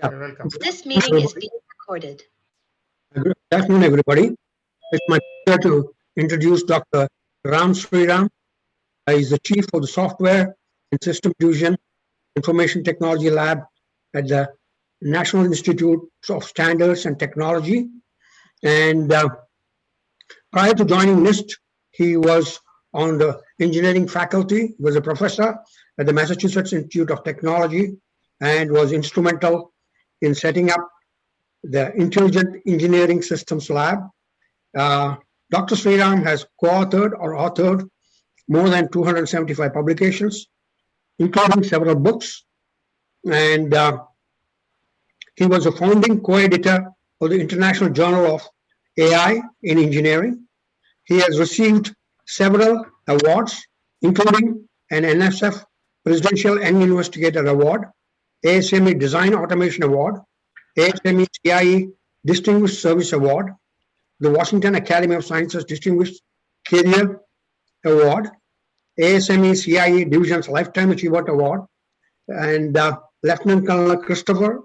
Yeah. You're welcome. This meeting is being recorded. Good afternoon, everybody. It's my pleasure to introduce Dr. Sriram. He's the chief of the Software and System Fusion Information Technology Lab at the National Institute of Standards and Technology. And prior to joining NIST, he was on the engineering faculty, he was a professor at the Massachusetts Institute of Technology, and was instrumental in setting up the Intelligent Engineering Systems Lab. Dr. Sriram has co-authored or authored more than 275 publications, including several books. And he was a founding co-editor of the International Journal of AI in Engineering. He has received several awards, including an NSF Presidential Young Investigator Award, ASME Design Automation Award, ASME CIE Distinguished Service Award, the Washington Academy of Sciences Distinguished Career Award, ASME CIE Division's Lifetime Achievement Award, and Lieutenant Colonel Christopher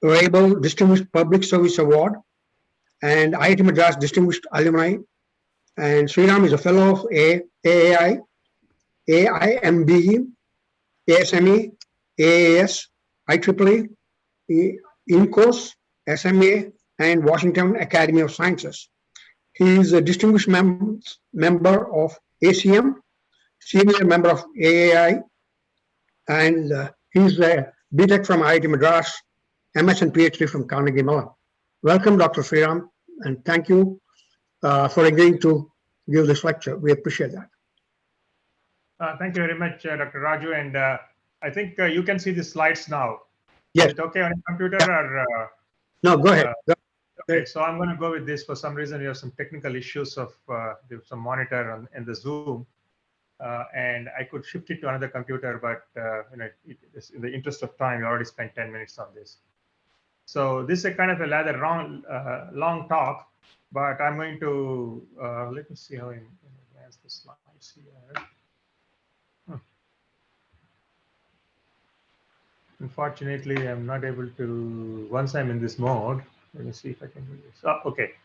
Rabel Distinguished Public Service Award, and IIT Madras Distinguished Alumni. And Sriram is a fellow of AAI, AIMBE, ASME, AAS, IEEE, INCOS, SMA, and Washington Academy of Sciences. He is a distinguished member of ACM, senior member of AAI, and he's a BTech from IIT Madras, MS and PhD from Carnegie Mellon. Welcome, Dr. Sriram, and thank you for agreeing to give this lecture. We appreciate that. Thank you very much, Dr. Raju. And I think you can see the slides now. Yes. Is it okay on your computer or? No, go ahead. Okay, so I'm going to go with this. For some reason, we have some technical issues of some monitor in the Zoom, and I could shift it to another computer, but in the interest of time, we already spent 10 minutes on this. So this is a kind of a rather long talk, but I'm going to let me see how I advance the slides here. Unfortunately, I'm not able to, once I'm in this mode, let me see if I can do this. Oh, okay.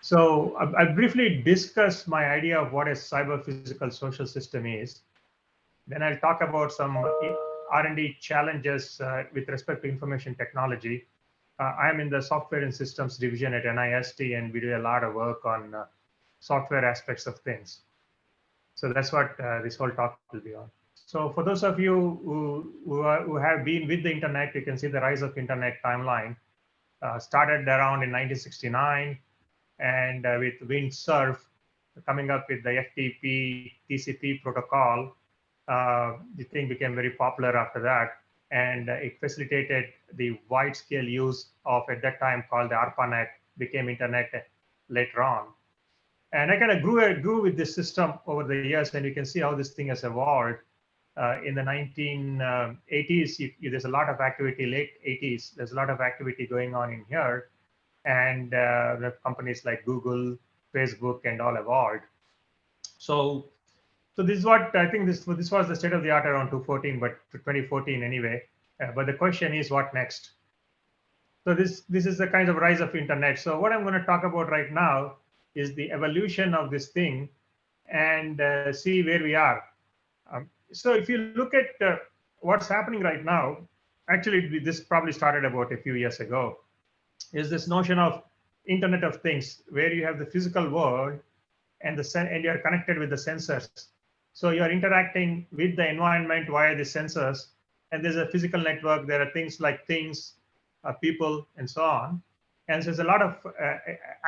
So I briefly discuss my idea of what a cyber physical social system is. Then I'll talk about some R&D challenges with respect to information technology. I'm in the software and systems division at NIST, and we do a lot of work on software aspects of things. So that's what this whole talk will be on. So for those of you who have been with the internet, you can see the rise of internet timeline. Started around in 1969, and with Windsurf coming up with the FTP TCP protocol, the thing became very popular after that, and it facilitated the wide-scale use of, at that time called the ARPANET, became internet later on. And I kind of grew with this system over the years, and you can see how this thing has evolved. In the 1980s, there's a lot of activity, late 80s, there's a lot of activity going on in here. And the companies like Google, Facebook, and all evolved. So this is what I think this was the state of the art around 2014, but 2014 anyway. But the question is, what next? So this is the kind of rise of internet. So what I'm going to talk about right now is the evolution of this thing and see where we are. So if you look at what's happening right now, actually this probably started about a few years ago, is this notion of Internet of Things, where you have the physical world and you're connected with the sensors. So you're interacting with the environment via the sensors, and there's a physical network. There are things like things, people, and so on. And so there's a lot of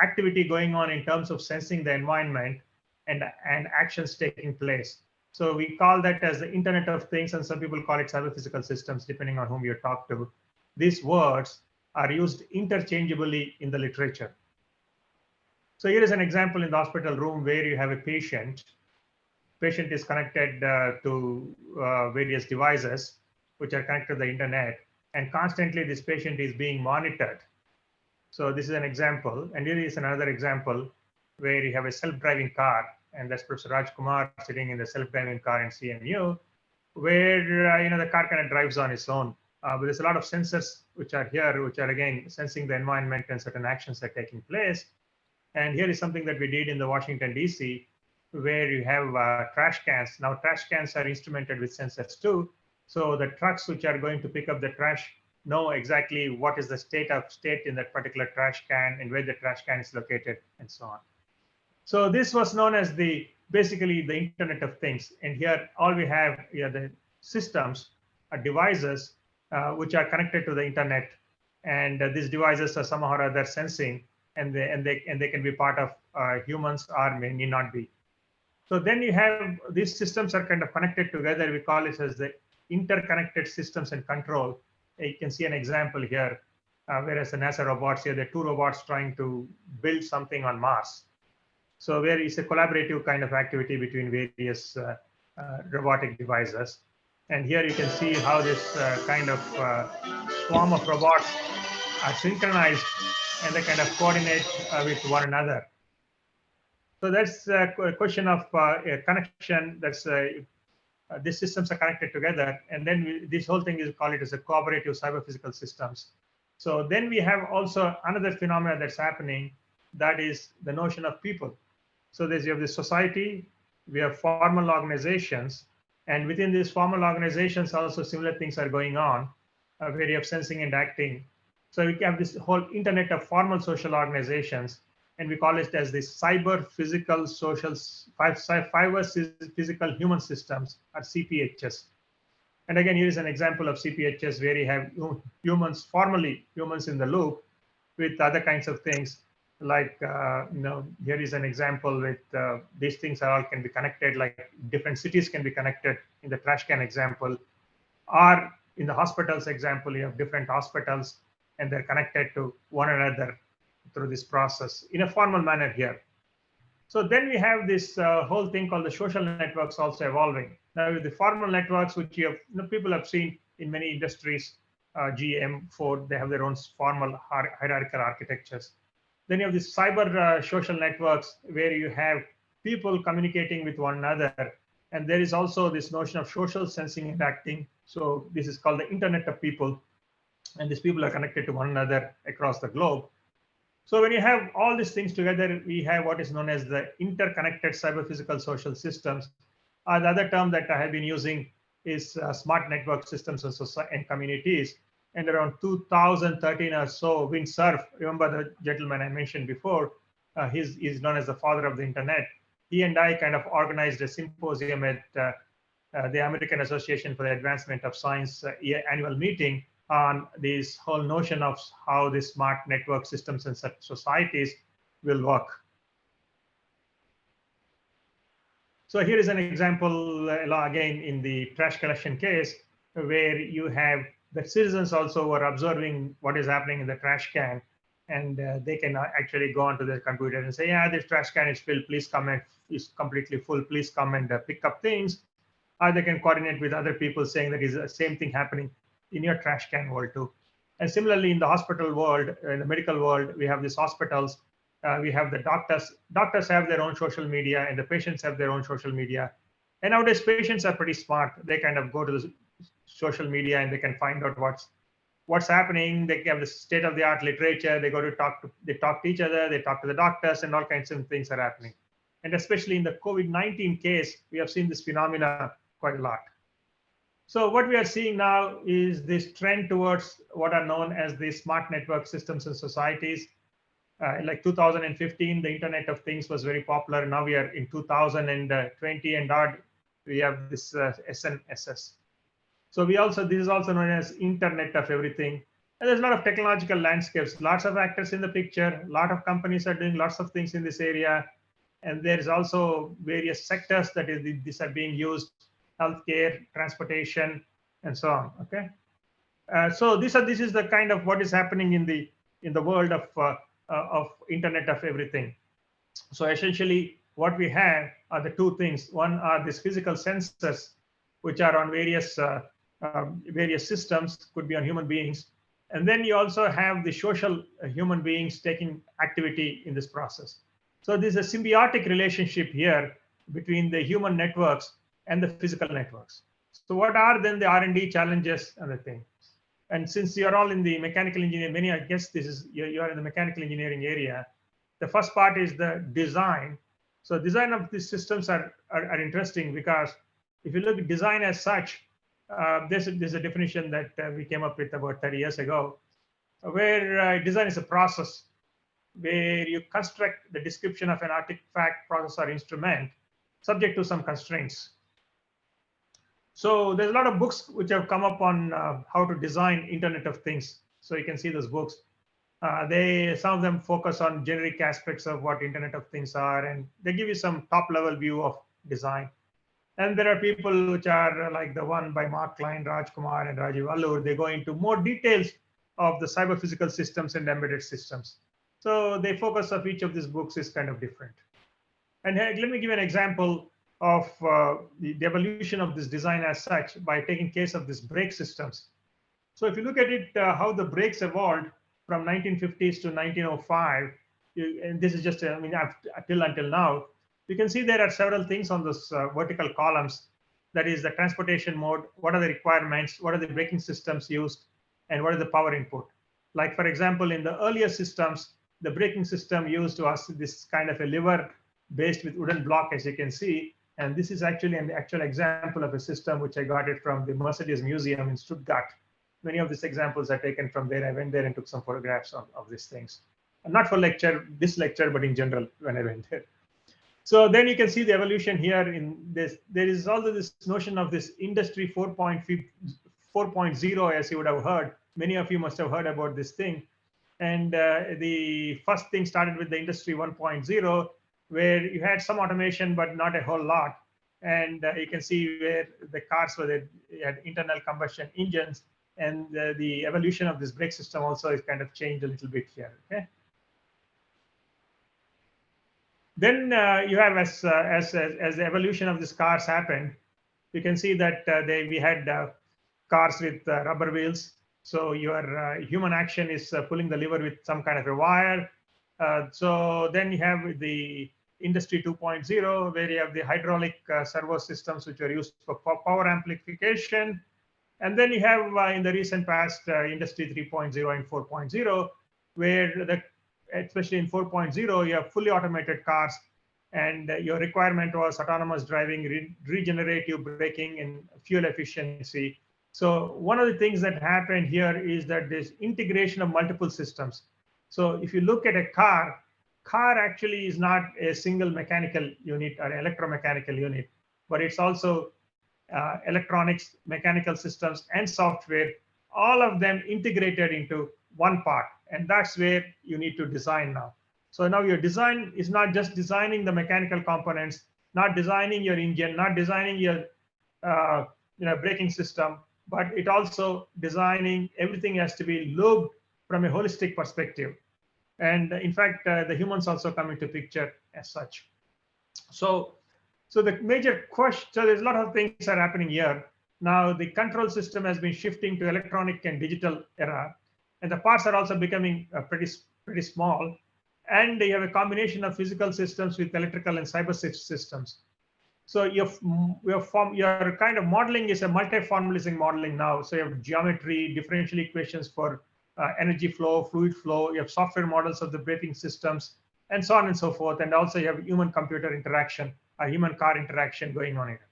activity going on in terms of sensing the environment and actions taking place. So we call that as the Internet of Things, and some people call it cyber physical systems, depending on whom you talk to. These words are used interchangeably in the literature. So here is an example in the hospital room where you have a patient. Patient is connected to various devices which are connected to the internet, and constantly this patient is being monitored. So this is an example, and here is another example where you have a self-driving car, and that's Professor Rajkumar sitting in the self-driving car in CMU, where the car kind of drives on its own. but there's a lot of sensors which are here, which are again sensing the environment and certain actions are taking place. And here is something that we did in the Washington, D.C., where you have trash cans. Now, trash cans are instrumented with sensors too. So the trucks which are going to pick up the trash know exactly what is the state in that particular trash can and where the trash can is located and so on. So this was known as basically the Internet of Things. And here all we have here the systems, devices which are connected to the internet, and these devices are somehow or other sensing, and they can be part of humans or may not be. So then you have these systems are kind of connected together. We call it as the interconnected systems and control. You can see an example here, whereas the NASA robots here, there are two robots trying to build something on Mars. So where it's a collaborative kind of activity between various robotic devices. And here you can see how this kind of swarm of robots are synchronized and they kind of coordinate with one another. So that's a question of a connection. That's these systems are connected together, and then this whole thing is called it as a cooperative cyber-physical systems. So then we have also another phenomena that's happening, that is the notion of people. So you have the society, we have formal organizations, and within these formal organizations also similar things are going on, where you have sensing and acting. So we have this whole internet of formal social organizations, and we call it as the cyber physical social cyber physical human systems, or CPHS. And again, here is an example of CPHS where you have humans, formally humans in the loop, with other kinds of things. Like here is an example with these things are all can be connected, like different cities can be connected in the trash can example, or in the hospitals example, you have different hospitals and they're connected to one another through this process in a formal manner here. So then we have this whole thing called the social networks also evolving. Now the formal networks, which people have seen in many industries, GM, Ford, they have their own formal hierarchical architectures. Then you have these cyber social networks where you have people communicating with one another. And there is also this notion of social sensing and acting. So this is called the Internet of People. And these people are connected to one another across the globe. So when you have all these things together, we have what is known as the interconnected cyber-physical social systems. The other term that I have been using is smart network systems and communities. And around 2013 or so, Vint Cerf, remember the gentleman I mentioned before, he's known as the father of the internet. He and I kind of organized a symposium at the American Association for the Advancement of Science annual meeting on this whole notion of how the smart network systems and societies will work. So here is an example, again, in the trash collection case, where you have the citizens also were observing what is happening in the trash can, and they can actually go onto their computer and say, yeah, this trash can is filled, please come and is completely full, please come and pick up things. Or they can coordinate with other people saying that is the same thing happening in your trash can world too. And similarly, in the hospital world, in the medical world, we have these hospitals, we have the doctors. Doctors have their own social media, and the patients have their own social media. And nowadays, patients are pretty smart. They kind of go to the social media and they can find out what's happening. They have the state-of-the-art literature. They talk to each other. They talk to the doctors, and all kinds of things are happening. And especially in the COVID-19 case, we have seen this phenomena quite a lot. So what we are seeing now is this trend towards what are known as the smart network systems and societies. Like 2015, the Internet of Things was very popular. Now we are in 2020 and we have this SNSS. So this is also known as Internet of Everything. And there's a lot of technological landscapes, lots of actors in the picture, a lot of companies are doing lots of things in this area. And there's also various sectors that these are being used, healthcare, transportation, and so on. Okay. So this is the kind of what is happening in the world of Internet of Everything. So essentially, what we have are the two things. One are these physical sensors, which are on various systems, could be on human beings. And then you also have the social human beings taking activity in this process. So there's a symbiotic relationship here between the human networks and the physical networks. So what are then the R&D challenges and the thing? And since you're all in the mechanical engineering, many, I guess this is, you are in the mechanical engineering area. The first part is the design. So design of these systems are interesting, because if you look at design as such, there's a definition that we came up with about 30 years ago, where design is a process where you construct the description of an artifact, process, or instrument subject to some constraints. So there's a lot of books which have come up on how to design Internet of Things. So you can see those books. Some of them focus on generic aspects of what Internet of Things are, and they give you some top-level view of design. And there are people which are like the one by Mark Klein, Raj Kumar, and Rajiv Allur. They go into more details of the cyber physical systems and embedded systems. So the focus of each of these books is kind of different. And let me give an example of the evolution of this design as such by taking case of these brake systems. So if you look at it, how the brakes evolved from 1950s to 1905, and this is just, until now, you can see there are several things on those vertical columns. That is the transportation mode, what are the requirements, what are the braking systems used, and what is the power input. Like, for example, in the earlier systems, the braking system used was this kind of a lever based with wooden block, as you can see. And this is actually an actual example of a system which I got it from the Mercedes Museum in Stuttgart. Many of these examples are taken from there. I went there and took some photographs of these things. Not for this lecture, but in general when I went there. So then you can see the evolution here in this. There is also this notion of this industry 4.0, as you would have heard. Many of you must have heard about this thing. And the first thing started with the industry 1.0, where you had some automation, but not a whole lot. And you can see where the cars had internal combustion engines, and the evolution of this brake system also is kind of changed a little bit here. Okay. Then you have, as the evolution of these cars happened, you can see that we had cars with rubber wheels. So your human action is pulling the lever with some kind of a wire. So then you have the industry 2.0, where you have the hydraulic servo systems, which are used for power amplification. And then you have in the recent past industry 3.0 and 4.0, where especially in 4.0, you have fully automated cars, and your requirement was autonomous driving, regenerative braking, and fuel efficiency. So one of the things that happened here is that there's integration of multiple systems. So if you look at a car actually is not a single mechanical unit or electromechanical unit, but it's also electronics, mechanical systems, and software, all of them integrated into one part. And that's where you need to design now. So now your design is not just designing the mechanical components, not designing your engine, not designing your braking system, but it also designing everything has to be looked from a holistic perspective. And in fact, the humans also come into picture as such. So the major question, so there's a lot of things are happening here. Now the control system has been shifting to electronic and digital era, and the parts are also becoming pretty small. And you have a combination of physical systems with electrical and cyber systems. So your kind of modeling is a multi-formalism modeling now. So you have geometry, differential equations for energy flow, fluid flow. You have software models of the braking systems, and so on and so forth. And also you have human-computer interaction, human-car interaction going on here.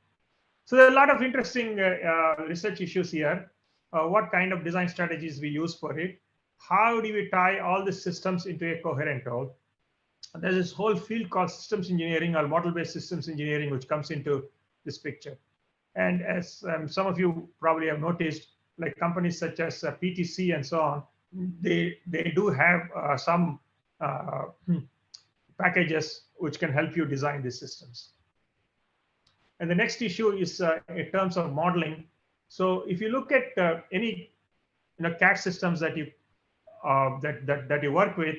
So there are a lot of interesting research issues here. What kind of design strategies we use for it? How do we tie all the systems into a coherent whole? There's this whole field called systems engineering or model-based systems engineering, which comes into this picture. And as some of you probably have noticed, like companies such as PTC and so on, they do have some packages which can help you design these systems. And the next issue is in terms of modeling. So if you look at any CAD systems that you that you work with,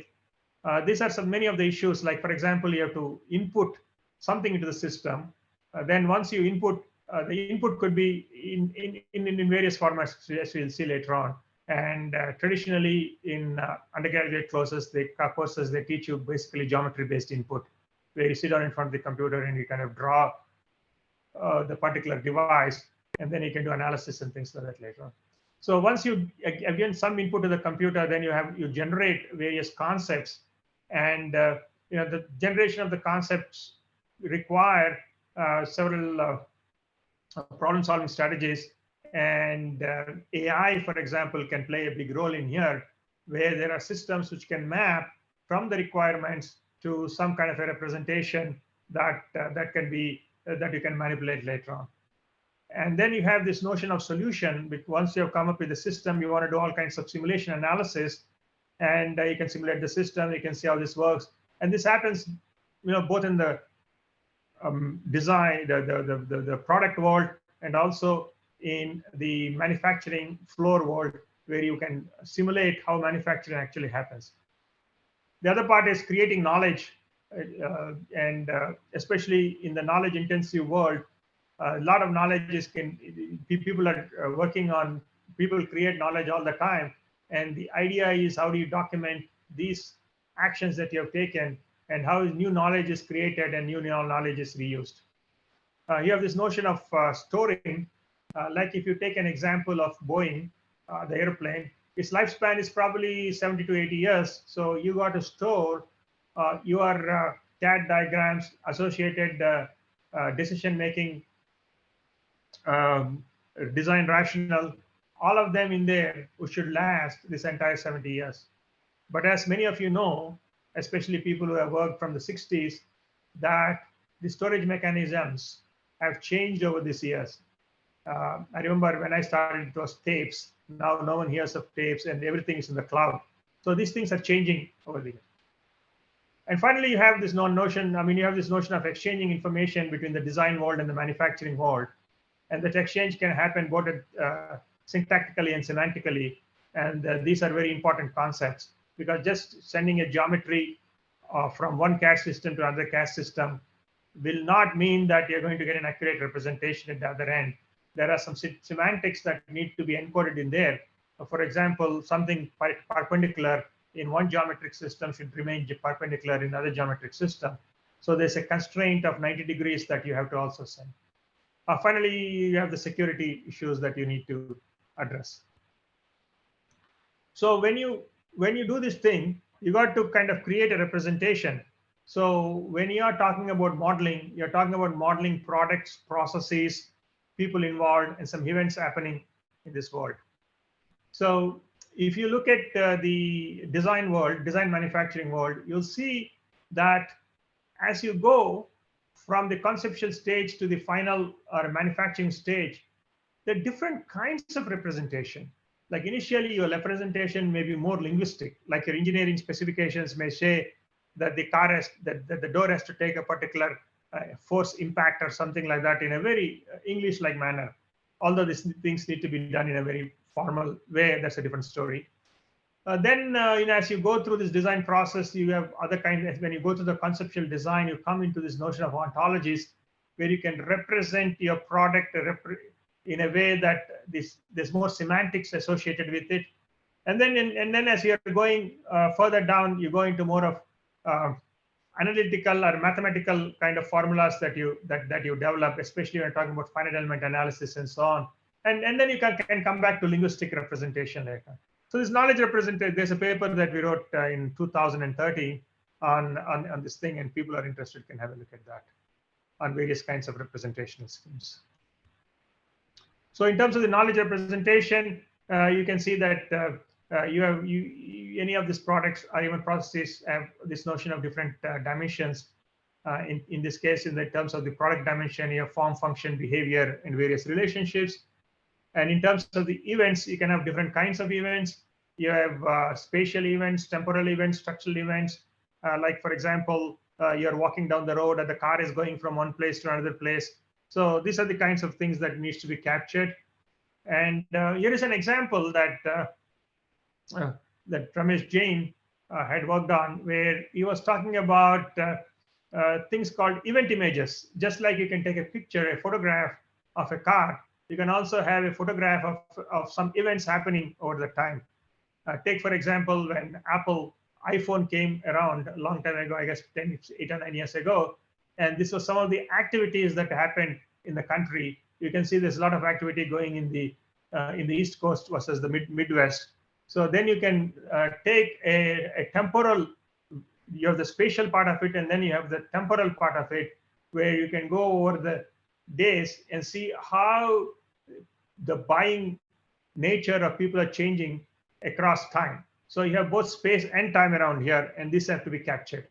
these are many of the issues. Like, for example, you have to input something into the system. Then once you input, the input could be in various formats, as we'll see later on. And traditionally, in undergraduate courses, they teach you basically geometry-based input, where you sit down in front of the computer and you kind of draw the particular device, and then you can do analysis and things like that later on. So once you again some input to the computer, then you generate various concepts, and the generation of the concepts require several problem-solving strategies, and AI, for example, can play a big role in here, where there are systems which can map from the requirements to some kind of a representation that that you can manipulate later on. And then you have this notion of solution, which once you have come up with the system, you want to do all kinds of simulation analysis, and you can simulate the system, you can see how this works. And this happens, both in the design, the product world, and also in the manufacturing floor world, where you can simulate how manufacturing actually happens. The other part is creating knowledge, and especially in the knowledge intensive world, a lot of knowledge people are working on, people create knowledge all the time. And the idea is, how do you document these actions that you have taken, and how new knowledge is created and new knowledge is reused. You have this notion of storing, like if you take an example of Boeing, the airplane, its lifespan is probably 70 to 80 years. So you got to store your CAD diagrams, associated decision-making, design rationale, all of them in there, which should last this entire 70 years. But as many of you know, especially people who have worked from the 60s, that the storage mechanisms have changed over these years. I remember when I started, it was tapes. Now no one hears of tapes, and everything is in the cloud. So these things are changing over the years. And finally, you have this notion of exchanging information between the design world and the manufacturing world. And that exchange can happen both syntactically and semantically. And these are very important concepts, because just sending a geometry from one CAD system to another CAD system will not mean that you're going to get an accurate representation at the other end. There are some semantics that need to be encoded in there. For example, something perpendicular in one geometric system should remain perpendicular in another geometric system. So there's a constraint of 90 degrees that you have to also send. Finally, you have the security issues that you need to address. So when you do this thing, you got to kind of create a representation. So when you are talking about modeling, you're talking about modeling products, processes, people involved, and some events happening in this world. So if you look at the design world, design manufacturing world, you'll see that as you go from the conceptual stage to the final or manufacturing stage, there are different kinds of representation. Like initially, your representation may be more linguistic, like your engineering specifications may say that the car that the door has to take a particular force impact or something like that in a very English-like manner. Although these things need to be done in a very formal way, that's a different story. Then, as you go through this design process, you have other kinds. When you go to the conceptual design, you come into this notion of ontologies, where you can represent your product in a way that there's more semantics associated with it. And then as you're going further down, you go into more of analytical or mathematical kind of formulas that you develop, especially when you're talking about finite element analysis and so on. And then you can come back to linguistic representation later. So this knowledge represented, there's a paper that we wrote in 2013 on this thing, and people are interested can have a look at that on various kinds of representational schemes. So in terms of the knowledge representation, you can see that any of these products or even processes have this notion of different dimensions. In this case, in the terms of the product dimension, you have form, function, behavior, and various relationships. And in terms of the events, you can have different kinds of events. You have spatial events, temporal events, structural events. Like, for example, you're walking down the road and the car is going from one place to another place. So these are the kinds of things that needs to be captured. And here is an example that Ramesh Jain had worked on, where he was talking about things called event images. Just like you can take a picture, a photograph of a car, you can also have a photograph of some events happening over the time. Take, for example, when Apple iPhone came around a long time ago, I guess 8 or 9 years ago, and this was some of the activities that happened in the country. You can see there's a lot of activity going in the in the East Coast versus the Midwest. So then you can take a temporal, you have the spatial part of it, and then you have the temporal part of it, where you can go over the days and see how the buying nature of people are changing across time. So you have both space and time around here, and these have to be captured.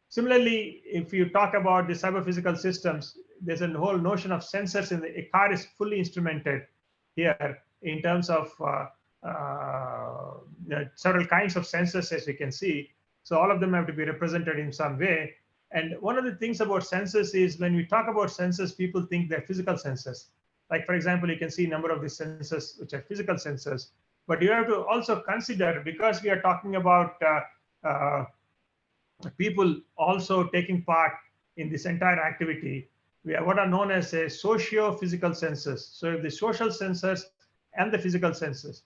Similarly, if you talk about the cyber-physical systems, there's a whole notion of sensors. A car is fully instrumented here in terms of several kinds of sensors, as you can see. So all of them have to be represented in some way. And one of the things about sensors is when we talk about sensors, people think they're physical sensors. Like, for example, you can see a number of these sensors, which are physical sensors. But you have to also consider, because we are talking about people also taking part in this entire activity, we have what are known as a socio-physical sensors. So the social sensors and the physical sensors.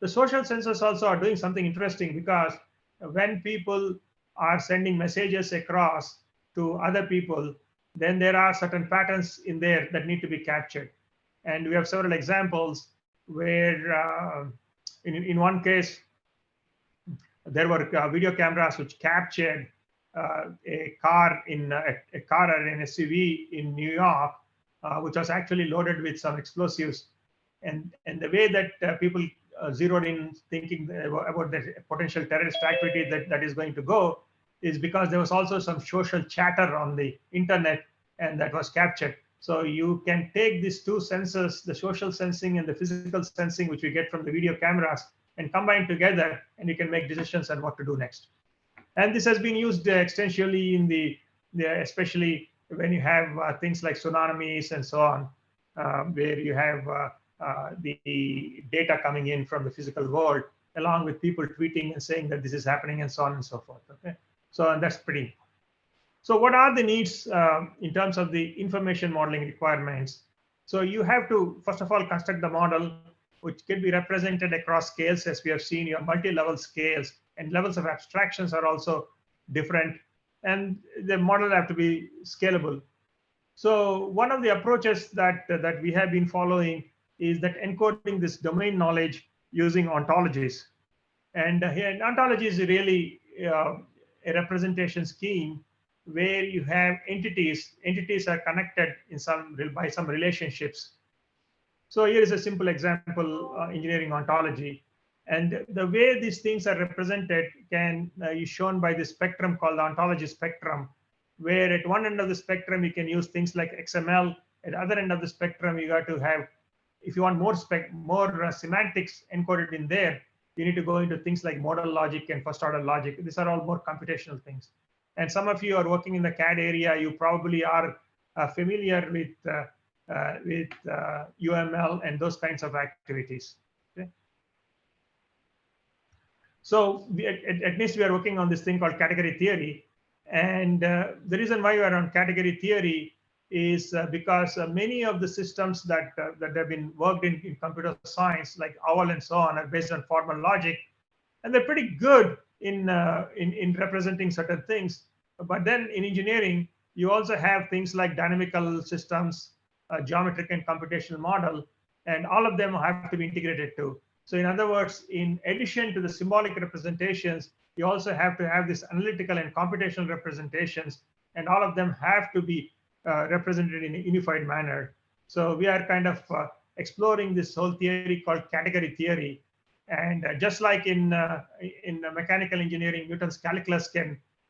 The social sensors also are doing something interesting, because when people are sending messages across to other people, then there are certain patterns in there that need to be captured. And we have several examples where in one case, there were video cameras which captured a car or an SUV in New York, which was actually loaded with some explosives. And the way that people zeroed in thinking about the potential terrorist activity that is going to go is because there was also some social chatter on the internet, and that was captured. So you can take these two sensors, the social sensing and the physical sensing, which we get from the video cameras, and combine together, and you can make decisions on what to do next. And this has been used extensively in especially when you have things like tsunamis and so on, where you have the data coming in from the physical world, along with people tweeting and saying that this is happening and so on and so forth. Okay, so that's pretty. So what are the needs in terms of the information modeling requirements? So you have to, first of all, construct the model, which can be represented across scales. As we have seen, you have multi-level scales, and levels of abstractions are also different, and the model have to be scalable. So one of the approaches that we have been following is that encoding this domain knowledge using ontologies. And here, ontology is really a representation scheme where you have entities are connected by some relationships. So here is a simple example, engineering ontology. And the way these things are represented is shown by this spectrum called the ontology spectrum, where at one end of the spectrum, you can use things like XML. At the other end of the spectrum, you got to have, if you want more semantics encoded in there, you need to go into things like modal logic and first order logic. These are all more computational things. And some of you are working in the CAD area, you probably are familiar with UML and those kinds of activities. Okay? So at least we are working on this thing called category theory. And the reason why we are on category theory is because many of the systems that have been worked in computer science, like OWL and so on, are based on formal logic, and they're pretty good in representing certain things. But then in engineering, you also have things like dynamical systems, geometric and computational model, and all of them have to be integrated too. So in other words, in addition to the symbolic representations, you also have to have this analytical and computational representations, and all of them have to be represented in a unified manner. So we are kind of exploring this whole theory called category theory. And just like in mechanical engineering, Newton's calculus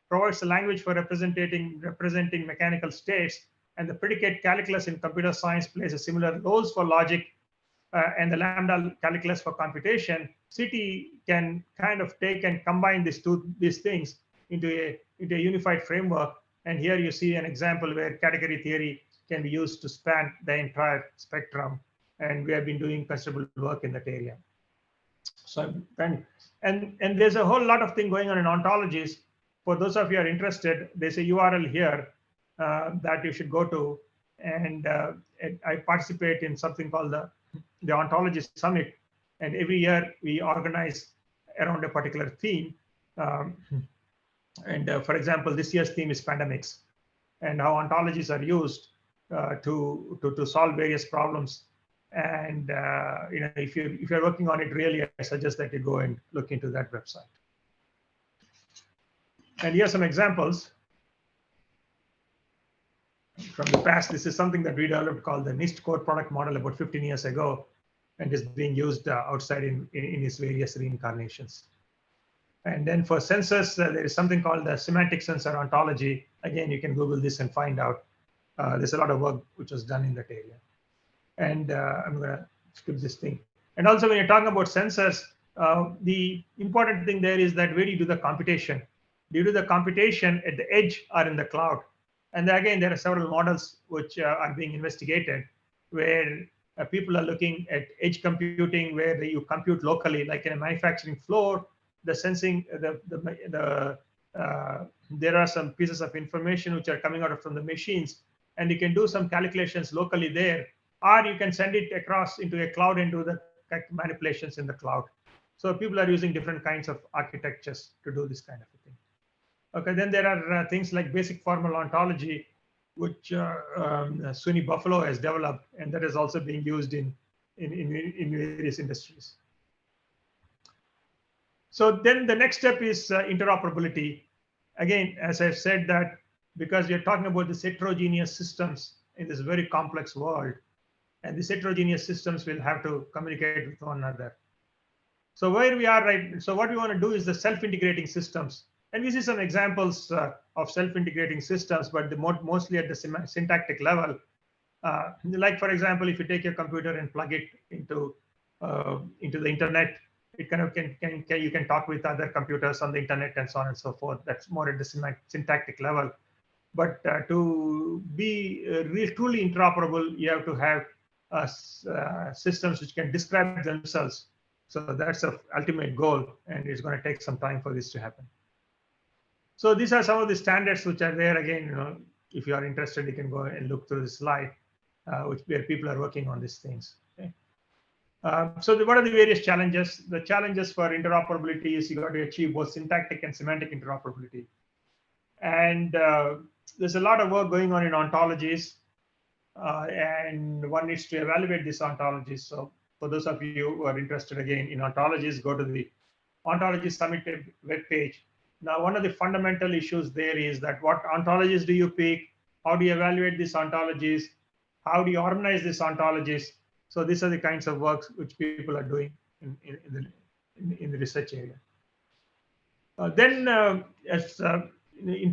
provides a language for representing mechanical states, and the predicate calculus in computer science plays a similar roles for logic, and the lambda calculus for computation. CT can kind of take and combine these things into a unified framework. And here you see an example where category theory can be used to span the entire spectrum, and we have been doing considerable work in that area. So and there's a whole lot of thing going on in ontologies. For those of you who are interested, there's a URL here that you should go to, and I participate in something called the Ontology Summit, and every year we organize around a particular theme. For example, this year's theme is pandemics, and how ontologies are used to solve various problems. And if you're working on it, really, I suggest that you go and look into that website. And here are some examples from the past. This is something that we developed called the NIST core product model about 15 years ago, and is being used outside in its various reincarnations. And then for sensors, there is something called the semantic sensor ontology. Again, you can Google this and find out. There's a lot of work which was done in that area. And I'm going to skip this thing. And also, when you're talking about sensors, the important thing there is that where do you do the computation? Do you do the computation at the edge or in the cloud? And again, there are several models which are being investigated, where people are looking at edge computing, where you compute locally, like in a manufacturing floor. The sensing, there are some pieces of information which are coming out from the machines, and you can do some calculations locally there, or you can send it across into a cloud and do the manipulations in the cloud. So people are using different kinds of architectures to do this kind of a thing. Okay, then there are things like basic formal ontology, which SUNY Buffalo has developed, and that is also being used in various industries. So then the next step is interoperability. Again, as I've said, that because we're talking about these heterogeneous systems in this very complex world, and these heterogeneous systems will have to communicate with one another. So where we are right, so what we want to do is the self-integrating systems. And we see some examples of self-integrating systems, but mostly at the syntactic level. Like, for example, if you take your computer and plug it into the internet, it kind of you can talk with other computers on the internet and so on and so forth. That's more at the syntactic level. But to be truly interoperable, you have to have systems which can describe themselves. So that's the ultimate goal, and it's going to take some time for this to happen. So these are some of the standards which are there. Again, if you are interested, you can go and look through the slide, where people are working on these things. Okay? So what are the various challenges? The challenges for interoperability is you got to achieve both syntactic and semantic interoperability. And there's a lot of work going on in ontologies, and one needs to evaluate these ontologies. So for those of you who are interested again in ontologies, go to the Ontology Summit webpage. Now, one of the fundamental issues there is that what ontologies do you pick? How do you evaluate these ontologies? How do you organize these ontologies? So these are the kinds of works which people are doing in the research area. In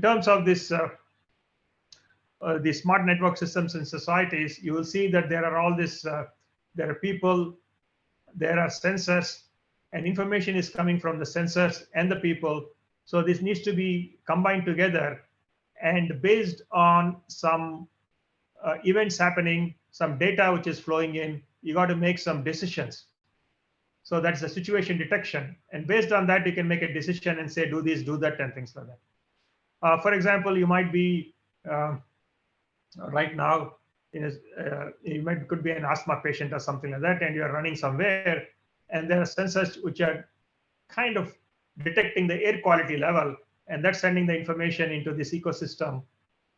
terms of this, the smart network systems in societies, you will see that there are all this, there are people, there are sensors, and information is coming from the sensors and the people. So this needs to be combined together, and based on some events happening, some data which is flowing in, you got to make some decisions. So that's the situation detection. And based on that, you can make a decision and say, do this, do that, and things like that. For example, you might be right now, could be an asthma patient or something like that, and you're running somewhere, and there are sensors which are kind of detecting the air quality level, and that's sending the information into this ecosystem.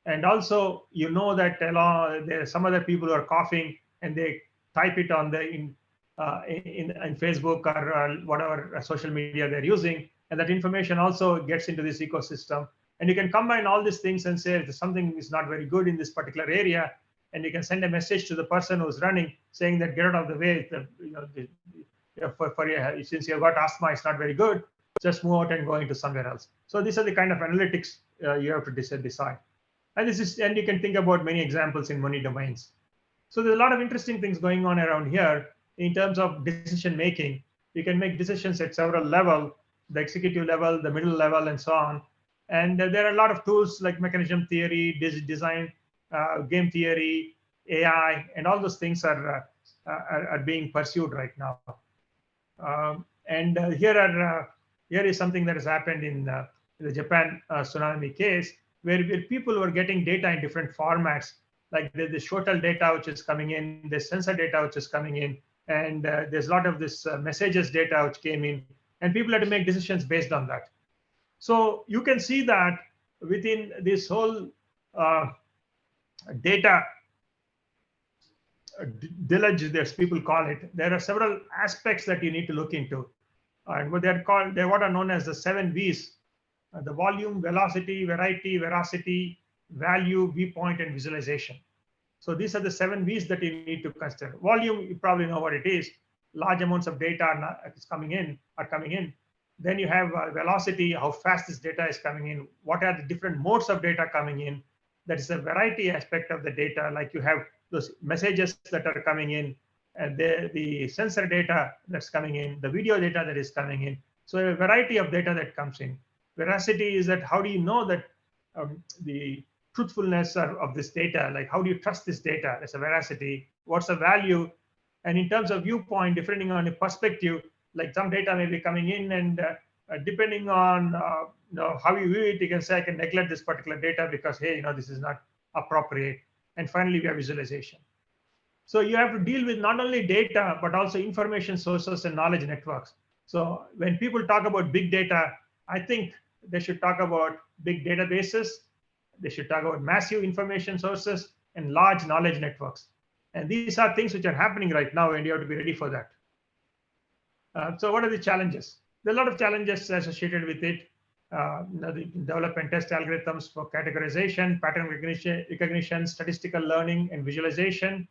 And also, that there are some other people who are coughing, and they type it on in Facebook or whatever social media they're using, and that information also gets into this ecosystem. And you can combine all these things and say something is not very good in this particular area, and you can send a message to the person who's running saying that get out of the way. Since you've got asthma, it's not very good. Just move out and go into somewhere else. So these are the kind of analytics you have to decide. And you can think about many examples in many domains. So there's a lot of interesting things going on around here in terms of decision making. You can make decisions at several levels, the executive level, the middle level, and so on. And there are a lot of tools like mechanism theory, design, game theory, AI, and all those things are being pursued right now. Here is something that has happened in the Japan tsunami case, where people were getting data in different formats, like the Shotel data which is coming in, the sensor data which is coming in, and there's a lot of this messages data which came in, and people had to make decisions based on that. So you can see that within this whole data deluge, as people call it. There are several aspects that you need to look into, and what they're what are known as the 7 V's: the volume, velocity, variety, veracity, value, viewpoint, and visualization. So these are the 7 V's that you need to consider. Volume, you probably know what it is. Large amounts of data are coming in. Then you have velocity, how fast this data is coming in. What are the different modes of data coming in? That is a variety aspect of the data, like you have those messages that are coming in, and the sensor data that's coming in, the video data that is coming in. So a variety of data that comes in. Veracity is that how do you know that the truthfulness of this data, like how do you trust this data? That's a veracity. What's the value? And in terms of viewpoint, depending on the perspective, like some data may be coming in, and depending on how you view it, you can say I can neglect this particular data because, hey, this is not appropriate. And finally, we have visualization. So you have to deal with not only data, but also information sources and knowledge networks. So when people talk about big data, I think they should talk about big databases. They should talk about massive information sources and large knowledge networks. And these are things which are happening right now, and you have to be ready for that. So what are the challenges? There are a lot of challenges associated with it. Develop and test algorithms for categorization, pattern recognition, statistical learning, and visualization.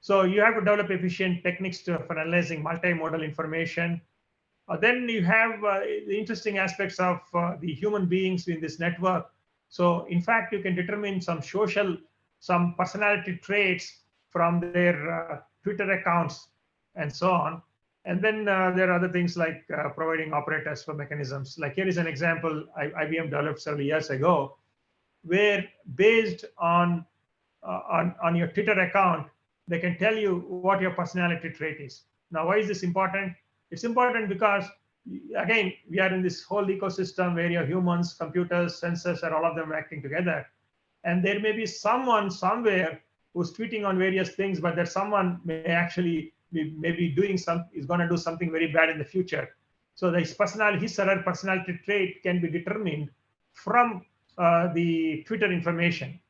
So you have to develop efficient techniques for analyzing multimodal information. Then you have the interesting aspects of the human beings in this network. So in fact, you can determine some personality traits from their Twitter accounts and so on. And then there are other things like providing operators for mechanisms. Like here is an example IBM developed several years ago, where based on your Twitter account, they can tell you what your personality trait is. Now, why is this important? It's important because, again, we are in this whole ecosystem where your humans, computers, sensors, are all of them acting together. And there may be someone somewhere who's tweeting on various things, but that someone may actually maybe is going to do something very bad in the future. So his or her personality trait can be determined from the Twitter information.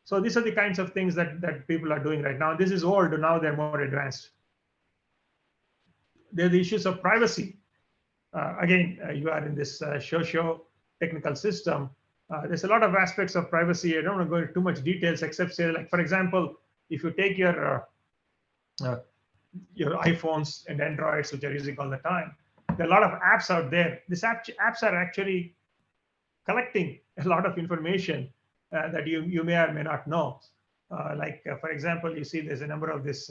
So these are the kinds of things that people are doing right now. This is old, now they're more advanced. There are the issues of privacy. Again, you are in this socio-technical system. There's a lot of aspects of privacy. I don't want to go into too much details, except say, like, for example, if you take your iPhones and Androids, which are using all the time, there are a lot of apps out there. These apps are actually collecting a lot of information that you may or may not know. For example, you see there's a number of this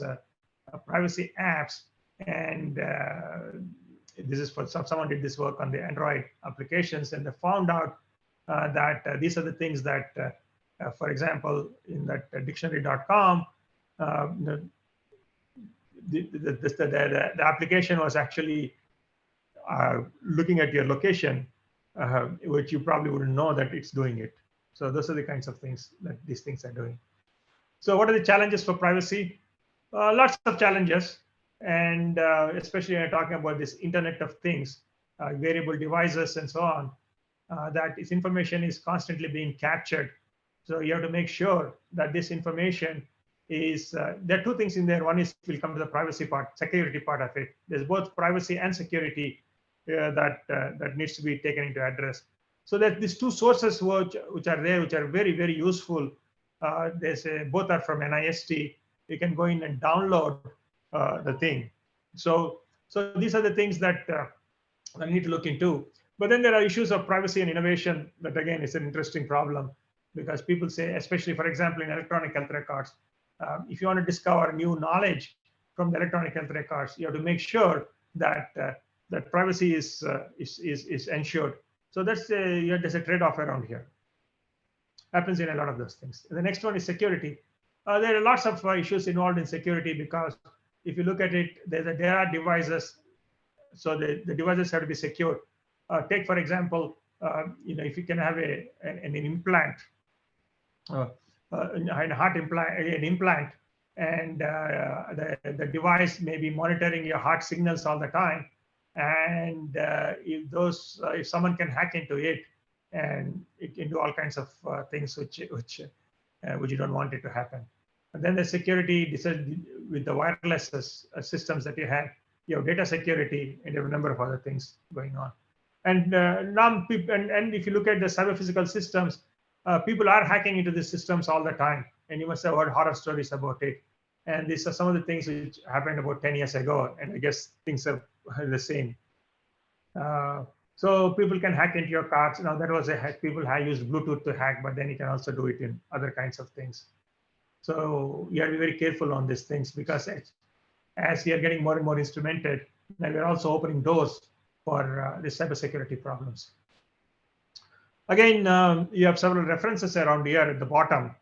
privacy apps, and this is for someone did this work on the Android applications, and they found out that these are the things that, for example, in that dictionary.com, the application was actually looking at your location, which you probably wouldn't know that it's doing it. So those are the kinds of things that these things are doing. So what are the challenges for privacy? Lots of challenges, and especially when you're talking about this Internet of Things, variable devices and so on, that this information is constantly being captured. So you have to make sure that this information is, there are two things in there. One is, we'll come to the privacy part, security part of it. There's both privacy and security that needs to be taken into address. So that these two sources which are there, which are very, very useful. Both are from NIST. You can go in and download the thing. So these are the things that I need to look into. But then there are issues of privacy and innovation that, again, is an interesting problem, because people say, especially, for example, in electronic health records, if you want to discover new knowledge from the electronic health records, you have to make sure that that privacy is ensured. So there's a trade-off around here. Happens in a lot of those things. And the next one is security. There are lots of issues involved in security, because if you look at it, there are devices. So the devices have to be secured. Take, for example, if you can have an implant, a heart implant, and the device may be monitoring your heart signals all the time, and if someone can hack into it, and it can do all kinds of things which you don't want it to happen. And then the security with the wireless systems that you have data security, and you have a number of other things going on. And now, and if you look at the cyber physical systems, people are hacking into these systems all the time, and you must have heard horror stories about it. And these are some of the things which happened about 10 years ago, and I guess things are the same. So people can hack into your cards. Now that was a hack. People have used Bluetooth to hack, but then you can also do it in other kinds of things. So you have to be very careful on these things, because as we are getting more and more instrumented, then we're also opening doors for the cybersecurity problems. Again, you have several references around here at the bottom,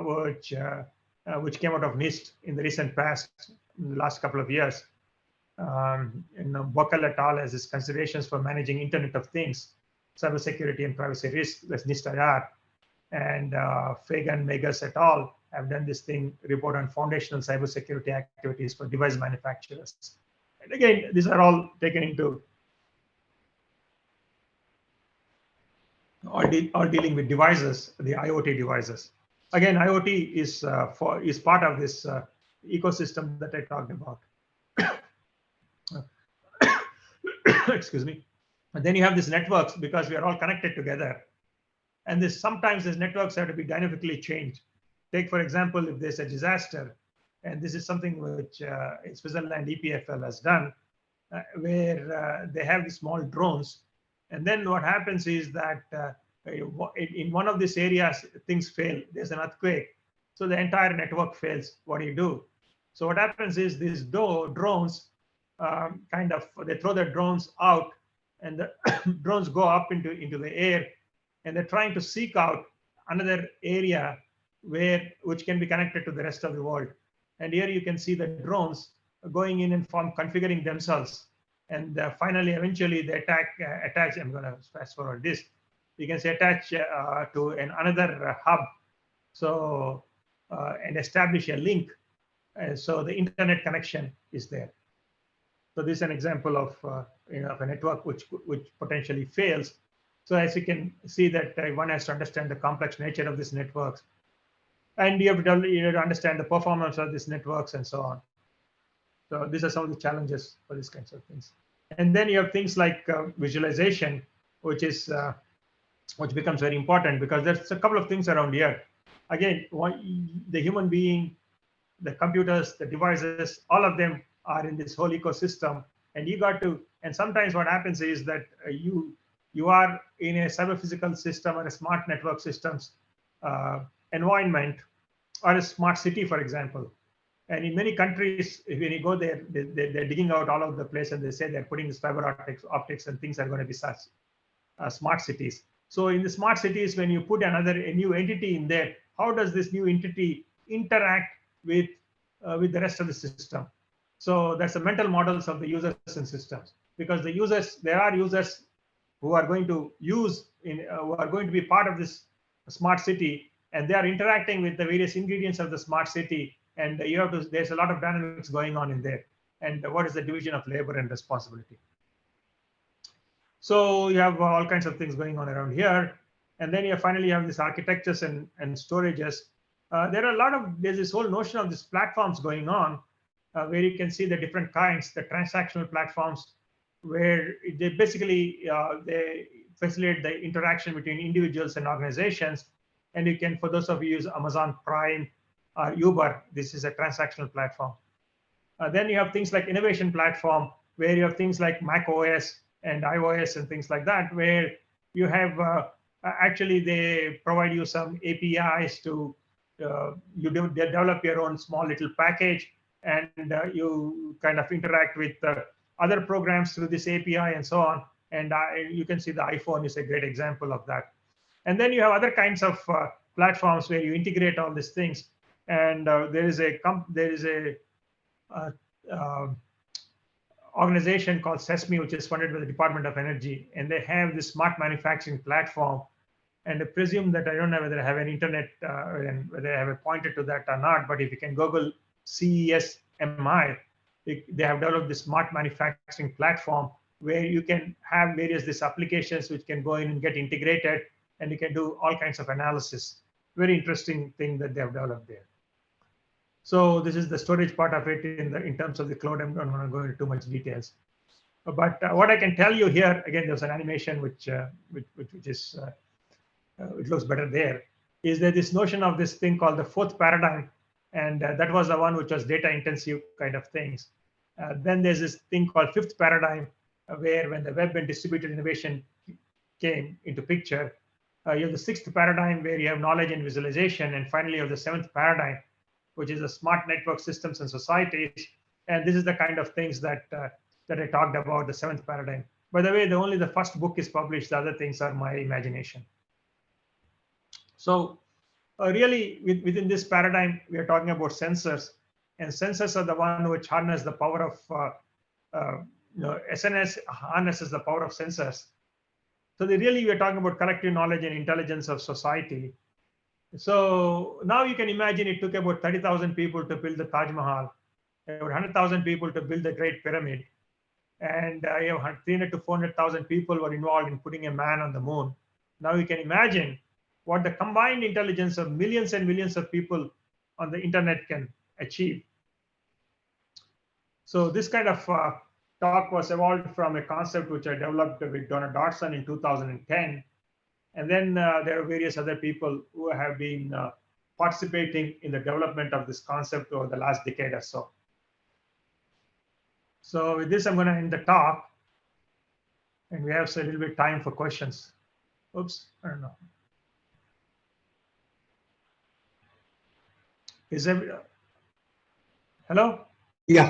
which came out of NIST in the recent past, in the last couple of years. Buckle et al. Has his considerations for managing Internet of Things, cybersecurity and privacy risk, that's NIST-IR. And Fagan, Megas et al. Have done this thing, report on foundational cybersecurity activities for device manufacturers. And again, these are all taken into all dealing with devices, the IoT devices. Again, IoT is part of this ecosystem that I talked about. Excuse me. And then you have these networks, because we are all connected together. And sometimes these networks have to be dynamically changed. Take, for example, if there's a disaster, and this is something which Switzerland EPFL has done, where they have these small drones. And then what happens is that in one of these areas, things fail. There's an earthquake. So the entire network fails. What do you do? So what happens is these drones, they throw their drones out, and the drones go up into the air, and they're trying to seek out another area which can be connected to the rest of the world. And here you can see the drones going in and configuring themselves. And finally, eventually, they attach. I'm going to fast forward this. You can say attach to another hub, so and establish a link. So the internet connection is there. So this is an example of of a network which potentially fails. So as you can see that one has to understand the complex nature of these networks, and you have to understand the performance of these networks and so on. So these are some of the challenges for these kinds of things. And then you have things like visualization, which becomes very important, because there's a couple of things around here. Again, the human being, the computers, the devices, all of them are in this whole ecosystem, and you got to. And sometimes what happens is that you are in a cyber physical system or a smart network systems environment, or a smart city, for example. And in many countries, when you go there, they're digging out all over the place, and they say they're putting this fiber optics and things are going to be such smart cities. So in the smart cities, when you put a new entity in there, how does this new entity interact with the rest of the system? So that's the mental models of the users and systems, because there are users who are going to who are going to be part of this smart city, and they are interacting with the various ingredients of the smart city. And there's a lot of dynamics going on in there. And what is the division of labor and responsibility? So you have all kinds of things going on around here. And then finally you have these architectures and storages. There's this whole notion of these platforms going on, where you can see the different kinds, the transactional platforms, where they basically they facilitate the interaction between individuals and organizations. And you can, for those of you who use Amazon Prime, Uber, this is a transactional platform. Then you have things like innovation platform, where you have things like Mac OS and iOS and things like that, where you have actually they provide you some APIs to develop your own small little package, and you kind of interact with other programs through this API and so on. And you can see the iPhone is a great example of that. And then you have other kinds of platforms where you integrate all these things. And there is a organization called Sesame, which is funded by the Department of Energy, and they have this smart manufacturing platform. And I presume that I don't know whether I have an internet and whether I have it pointed to that or not. But if you can Google CESMI, they have developed this smart manufacturing platform where you can have these applications which can go in and get integrated, and you can do all kinds of analysis. Very interesting thing that they have developed there. So this is the storage part of it in terms of the cloud. I'm not going to go into too much details. But what I can tell you here, again, there's an animation which is it looks better there, is there this notion of this thing called the fourth paradigm, and that was the one which was data intensive kind of things. Then there's this thing called fifth paradigm, where when the web and distributed innovation came into picture, you have the sixth paradigm where you have knowledge and visualization, and finally you have the seventh paradigm, which is the smart network systems and societies. And this is the kind of things that that I talked about, the seventh paradigm. By the way, only the first book is published. The other things are my imagination. So really, within this paradigm, we are talking about sensors, and sensors are the one which harness the power of SNS harnesses the power of sensors. So really, we are talking about collective knowledge and intelligence of society. So now you can imagine it took about 30,000 people to build the Taj Mahal, about 100,000 people to build the Great Pyramid, and 300 to 400,000 people were involved in putting a man on the moon. Now you can imagine what the combined intelligence of millions and millions of people on the internet can achieve. So this kind of talk was evolved from a concept which I developed with Donna Dodson in 2010. And then there are various other people who have been participating in the development of this concept over the last decade or so. So with this, I'm going to end the talk. And we have a little bit of time for questions. Oops, I don't know. Is there, hello? Yeah.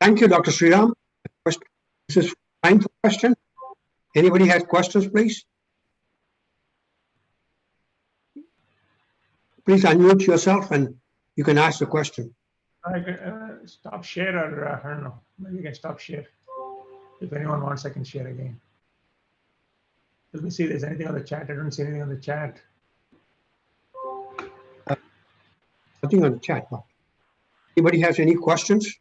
Thank you, Dr. Sriram. This is time for question. Anybody has questions, please? Please unmute yourself and you can ask the question. I can stop share, or I don't know. Maybe you can stop share. If anyone wants, I can share again. Let me see if there's anything on the chat. I don't see anything on the chat. Nothing on the chat. Anybody has any questions?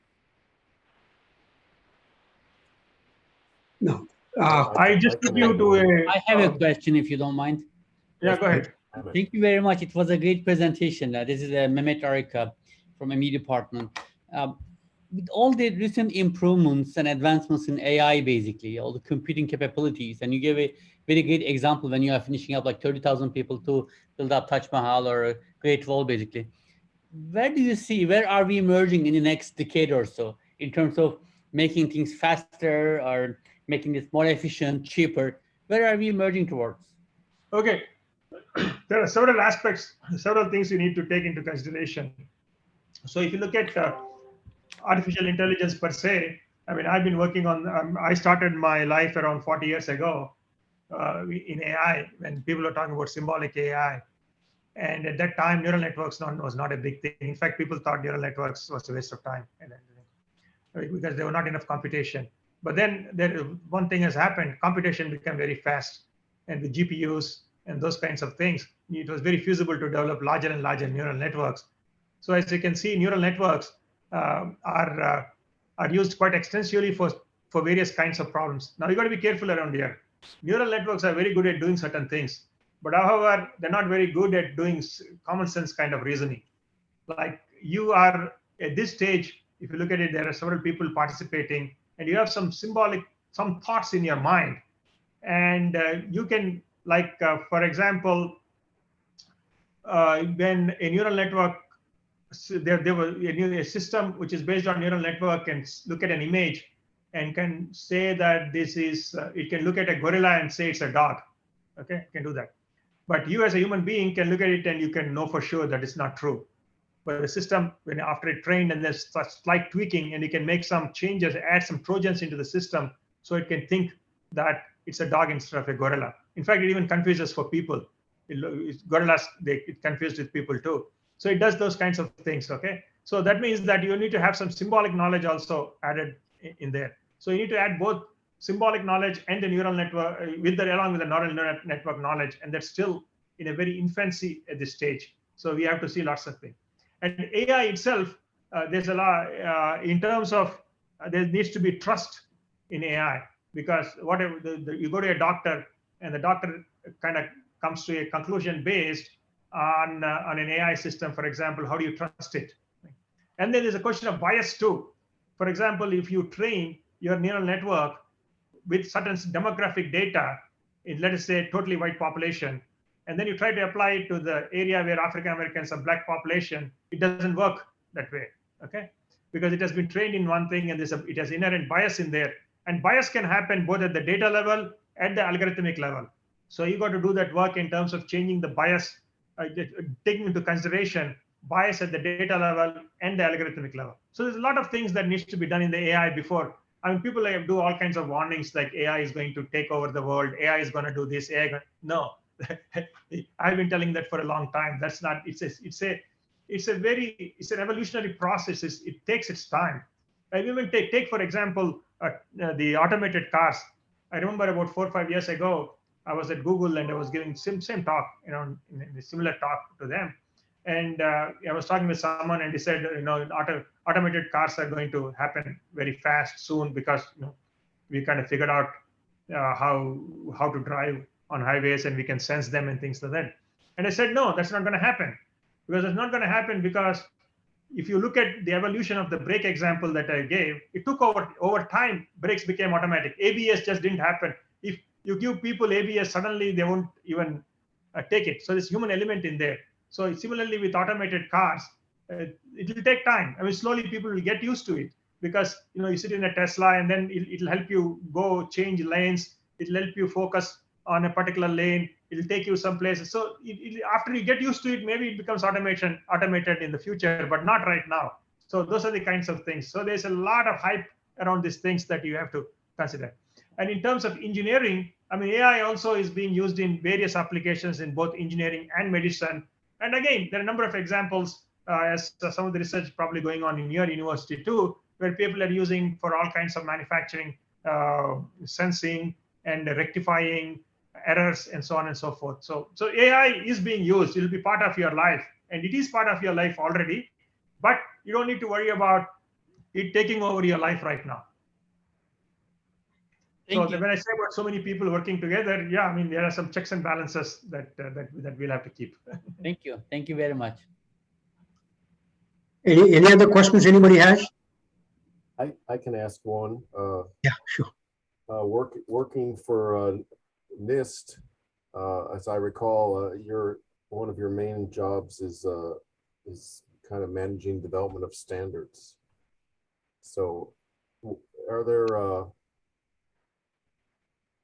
No. I just took you to a. I have a question, if you don't mind. Yeah, go ahead. Thank you very much. It was a great presentation. This is Mehmet Arika from ME department. With all the recent improvements and advancements in AI, basically, all the computing capabilities, and you gave a very great example when you are finishing up like 30,000 people to build up Taj Mahal or a Great Wall, basically. Where do you see, where are we emerging in the next decade or so in terms of making things faster or making this more efficient, cheaper? Where are we emerging towards? Okay. There are several aspects, several things you need to take into consideration. So if you look at artificial intelligence per se, I mean, I've been working on, I started my life around 40 years ago in AI when people were talking about symbolic AI. And at that time, neural networks was not a big thing. In fact, people thought neural networks was a waste of time because there were not enough computation. But then one thing has happened, computation became very fast. And with GPUs and those kinds of things, it was very feasible to develop larger and larger neural networks. So as you can see, neural networks are used quite extensively for various kinds of problems. Now you got to be careful around here. Neural networks are very good at doing certain things, but however, they're not very good at doing common sense kind of reasoning. Like you are at this stage, if you look at it, there are several people participating, and you have some thoughts in your mind, and you can, like, for example, when a neural network, there was a system which is based on neural network can look at an image and can say that this is, it can look at a gorilla and say it's a dog. Okay, it can do that. But you as a human being can look at it and you can know for sure that it's not true. But the system, when after it trained and there's slight tweaking, and you can make some changes, add some trojans into the system so it can think that it's a dog instead of a gorilla. In fact, it even confuses for people. Gorillas, it confused with people too. So it does those kinds of things, okay? So that means that you need to have some symbolic knowledge also added in there. So you need to add both symbolic knowledge and the neural network along with the neural network knowledge, and that's still in a very infancy at this stage. So we have to see lots of things. And AI itself, there's a lot in terms of there needs to be trust in AI, because whatever you go to a doctor and the doctor kind of comes to a conclusion based, on an AI system, for example, how do you trust it? And then there's a question of bias too. For example, if you train your neural network with certain demographic data in, let us say, totally white population, and then you try to apply it to the area where African Americans are black population, it doesn't work that way, okay? Because it has been trained in one thing and it has inherent bias in there. And bias can happen both at the data level and the algorithmic level. So you got to do that work in terms of changing the bias, taking into consideration bias at the data level and the algorithmic level. So there's a lot of things that needs to be done in the AI before. I mean, people do all kinds of warnings like AI is going to take over the world. AI is going to do this. No, I've been telling that for a long time. That's not. It's an evolutionary process. It takes its time. I even take for example the automated cars. I remember about 4 or 5 years ago, I was at Google and I was giving same talk, in a similar talk to them. And I was talking with someone and he said, automated cars are going to happen very fast soon because we kind of figured out how to drive on highways and we can sense them and things like that. And I said, no, that's not going to happen, because it's not going to happen because if you look at the evolution of the brake example that I gave, it took over time, brakes became automatic. ABS just didn't happen. If you give people ABS, suddenly they won't even take it. So there's human element in there. So similarly with automated cars, it will take time. I mean, slowly people will get used to it because you sit in a Tesla and then it'll help you go change lanes. It'll help you focus on a particular lane. It'll take you some places. So after you get used to it, maybe it becomes automated in the future, but not right now. So those are the kinds of things. So there's a lot of hype around these things that you have to consider. And in terms of engineering, I mean, AI also is being used in various applications in both engineering and medicine. And again, there are a number of examples, as some of the research probably going on in your university too, where people are using for all kinds of manufacturing, sensing and rectifying errors and so on and so forth. So AI is being used. It will be part of your life, and it is part of your life already, but you don't need to worry about it taking over your life right now. When I say about so many people working together, yeah, I mean, there are some checks and balances that we'll have to keep. Thank you. Thank you very much. Any other questions anybody has? I can ask one. Yeah, sure. Working for NIST, as I recall, one of your main jobs is kind of managing development of standards. So, are there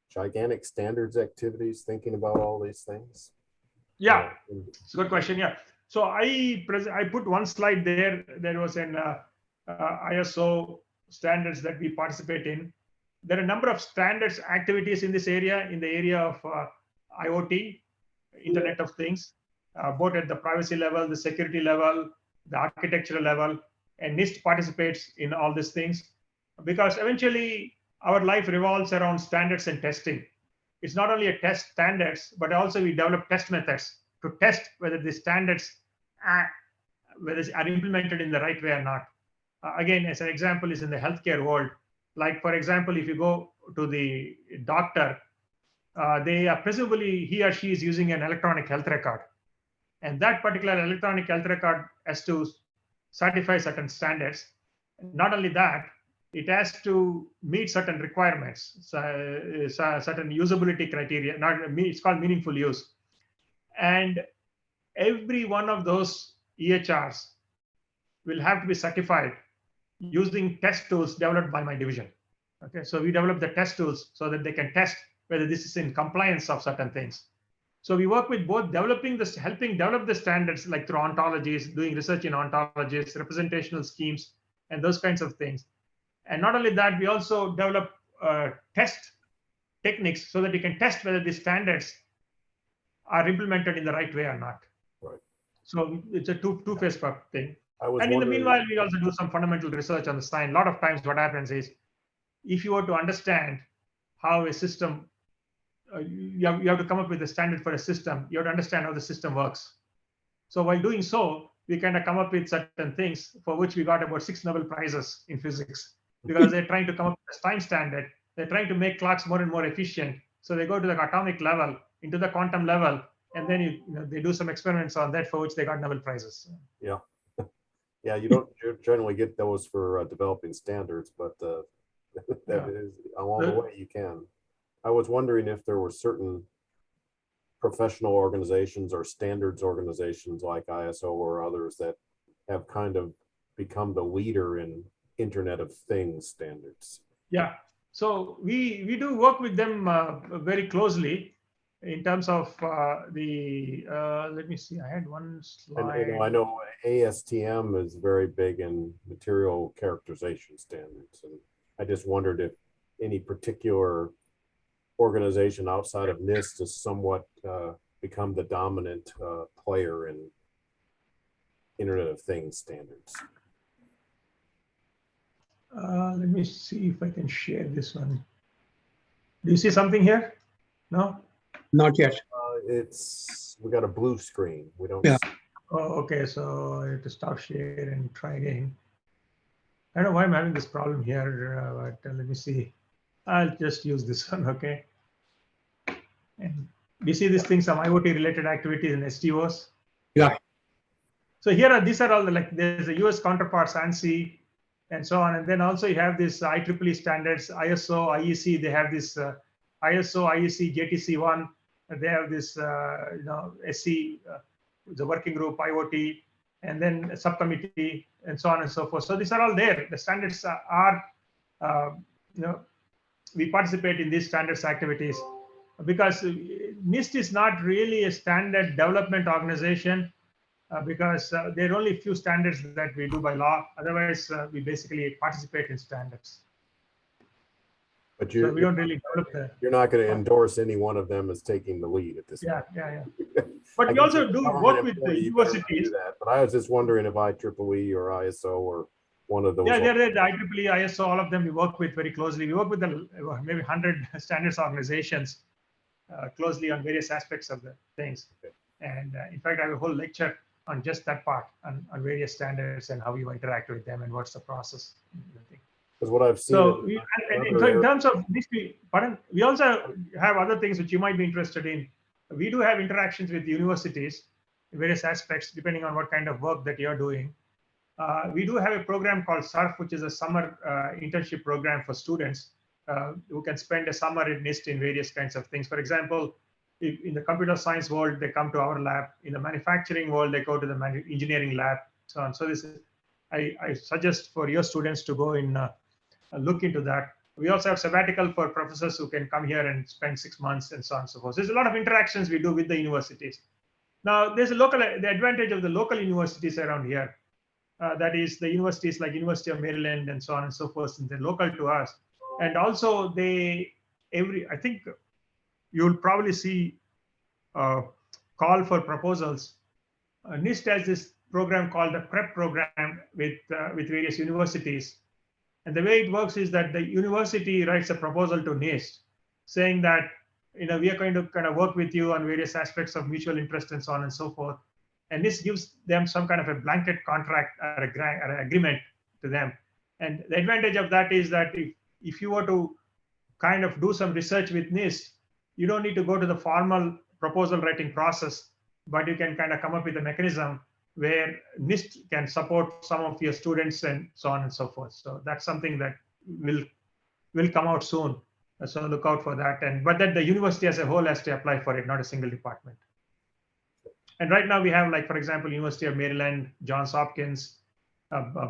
gigantic standards activities thinking about all these things? Yeah, it's a good question. Yeah. So I put one slide there. There was an ISO standards that we participate in. There are a number of standards activities in this area, in the area of IoT, Internet of Things, both at the privacy level, the security level, the architectural level, and NIST participates in all these things because eventually our life revolves around standards and testing. It's not only a test standards, but also we develop test methods to test whether the standards are implemented in the right way or not. Again, as an example is in the healthcare world. Like, for example, if you go to the doctor, they are presumably he or she is using an electronic health record. And that particular electronic health record has to satisfy certain standards. Not only that, it has to meet certain requirements, certain usability criteria. It's called meaningful use. And every one of those EHRs will have to be certified using test tools developed by my division. Okay, so we develop the test tools so that they can test whether this is in compliance of certain things. So we work with both helping develop the standards, like through ontologies, doing research in ontologies, representational schemes, and those kinds of things. And not only that, we also develop test techniques so that you can test whether the standards are implemented in the right way or not. Right. So it's a two-phase thing. And in the meanwhile, we also do some fundamental research on the science. A lot of times what happens is, if you were to understand how a system, you have to come up with a standard for a system, you have to understand how the system works. So while doing so, we kind of come up with certain things for which we got about 6 Nobel Prizes in physics, because they're trying to come up with a time standard. They're trying to make clocks more and more efficient. So they go to the atomic level, into the quantum level, and then they do some experiments on that for which they got Nobel Prizes. Yeah. Yeah, you don't generally get those for developing standards, but that is along the way you can. I was wondering if there were certain professional organizations or standards organizations like ISO or others that have kind of become the leader in Internet of Things standards. Yeah, so we do work with them very closely in terms of let me see, I had one slide. And I know ASTM is very big in material characterization standards, and I just wondered if any particular organization outside of NIST has somewhat become the dominant player in Internet of Things standards. Let me see if I can share this one. Do you see something here? No? Not yet. We got a blue screen. We don't. Yeah. Oh, okay. So I have to stop share and try again. I don't know why I'm having this problem here, but let me see. I'll just use this one, okay? And do you see these things, some IoT related activities and STOs? Yeah. So here these are all there's a US counterparts, ANSI, and so on. And then also you have this IEEE standards, ISO, IEC, they have this ISO, IEC, JTC1, they have this, SC, the working group, IoT, and then a subcommittee, and so on and so forth. So these are all there. The standards are, we participate in these standards activities because NIST is not really a standard development organization because there are only a few standards that we do by law. Otherwise, we basically participate in standards. But so we don't really develop the. You're not going to endorse any one of them as taking the lead at this point. Yeah. But we also do work with the universities. But I was just wondering if IEEE or ISO or one of those. Yeah, they're the IEEE, ISO, all of them we work with very closely. We work with the maybe 100 standards organizations closely on various aspects of the things. Okay. And in fact, I have a whole lecture on just that part, on various standards and how you interact with them and what's the process. Because what I've seen. So in terms of this, we also have other things which you might be interested in. We do have interactions with universities in various aspects, depending on what kind of work that you're doing. We do have a program called SURF, which is a summer internship program for students who can spend a summer in NIST in various kinds of things. For example, if in the computer science world, they come to our lab. In the manufacturing world, they go to the engineering lab, so on. So this is, I suggest for your students to go in, look into that. We also have sabbatical for professors who can come here and spend 6 months and so on and so forth. There's a lot of interactions we do with the universities. Now, there's the advantage of the local universities around here. That is the universities like University of Maryland and so on and so forth, and they're local to us. And also I think you'll probably see call for proposals. NIST has this program called the PrEP program with various universities. And the way it works is that the university writes a proposal to NIST saying that, we are going to kind of work with you on various aspects of mutual interest and so on and so forth. And this gives them some kind of a blanket contract or an agreement to them. And the advantage of that is that if you were to kind of do some research with NIST, you don't need to go to the formal proposal writing process, but you can kind of come up with a mechanism where NIST can support some of your students and so on and so forth. So that's something that will come out soon. So look out for that. But then the university as a whole has to apply for it, not a single department. And right now we have, like, for example, University of Maryland, Johns Hopkins,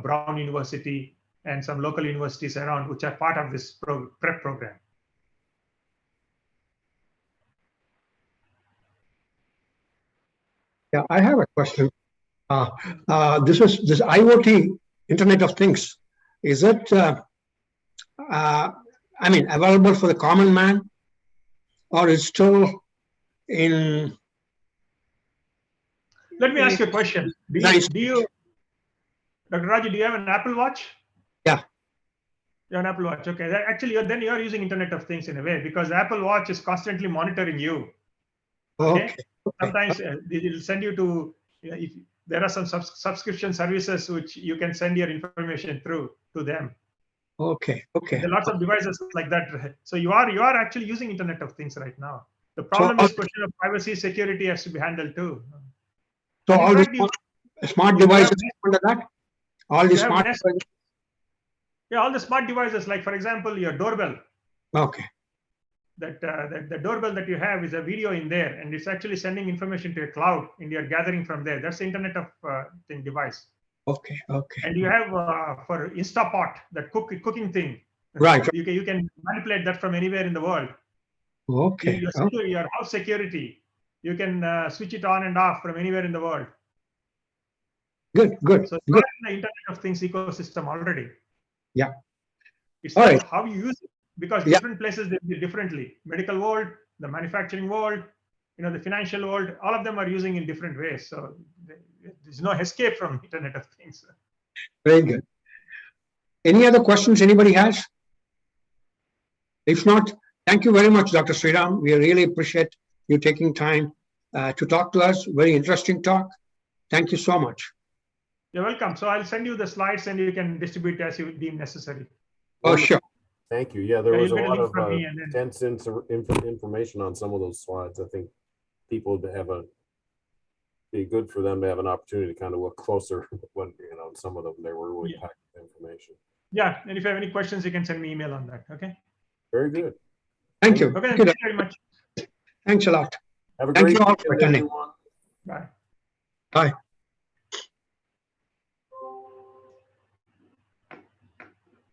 Brown University, and some local universities around which are part of this PrEP program. Yeah, I have a question. This IoT, Internet of Things, is it, available for the common man, or is still in? Let me ask you a question. Do you, Dr. Raju, do you have an Apple Watch? Yeah. You have an Apple Watch. Okay. Actually, then you're using Internet of Things in a way, because the Apple Watch is constantly monitoring you. Okay. Sometimes it will send you to, if there are some subscription services which you can send your information through to them. Okay. There are lots of devices like that. So you are actually using Internet of Things right now. The problem is question of privacy, security has to be handled too. So And in all the fact, smart you have devices under that? All the you have smart Nest- devices? Yeah, all the smart devices, like for example, your doorbell. Okay. That the doorbell that you have is a video in there, and it's actually sending information to a cloud, and you're gathering from there. That's the Internet of Thing device. Okay. Okay. And you have for Instapot, that cooking thing. Right. You can manipulate that from anywhere in the world. Okay. Your house security, you can switch it on and off from anywhere in the world. Good. Good. So it's Good. not in the Internet of Things ecosystem already. Yeah. It's All just right. how you use it, because Yeah. different places they do it differently. Medical world, the manufacturing world, the financial world, all of them are using in different ways. So there's no escape from Internet of Things. Very good. Any other questions anybody has? If not, thank you very much, Dr. Sriram. We really appreciate you taking time to talk to us. Very interesting talk. Thank you so much. You're welcome. So I'll send you the slides and you can distribute as you deem necessary. Oh, sure. Thank you. Yeah, there Yeah, was a you'll get a lot link of from me and then- dense information on some of those slides. I think people would be good for them to have an opportunity to kind of look closer when, some of them, they were really packed with information. Yeah, and if you have any questions, you can send me email on that. Okay. Very good. Thank you. Okay. Thank Thank you. you very much. Thanks a lot. Have a Thank great you all for weekend, attending. everyone. Bye. Bye.